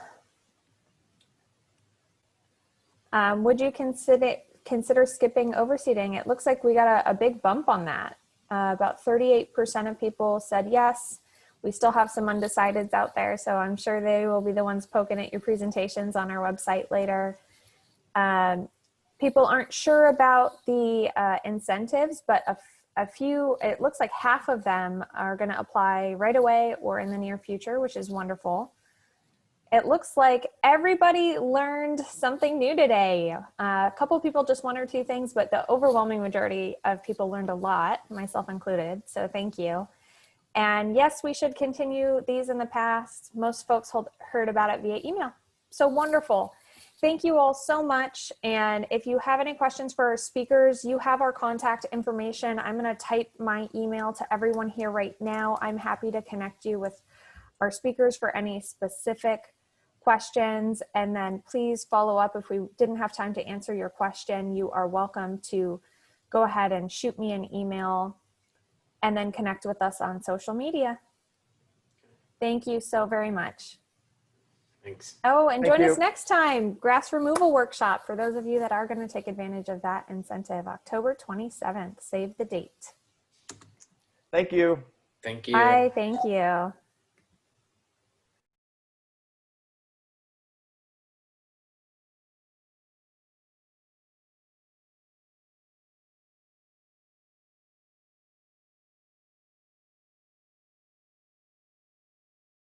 would you consider skipping overseeding? It looks like we got a big bump on that. About 38% of people said yes. We still have some undecideds out there, so I'm sure they will be the ones poking at your presentations on our website later. People aren't sure about the incentives, but a few, it looks like half of them are going to apply right away or in the near future, which is wonderful. It looks like everybody learned something new today. A couple people just 1 or 2 things, but the overwhelming majority of people learned a lot, myself included, so thank you. And yes, we should continue these in the past. Most folks heard about it via email. So wonderful. Thank you all so much. And if you have any questions for our speakers, you have our contact information. I'm going to type my email to everyone here right now. I'm happy to connect you with our speakers for any specific questions. And then please follow up if we didn't have time to answer your question. You are welcome to go ahead and shoot me an email and then connect with us on social media. Thank you so very much. Thanks. Oh, and join us next time, grass removal workshop, for those of you that are going to take advantage of that incentive, October 27th. Save the date. Thank you. Thank you. Bye, thank you.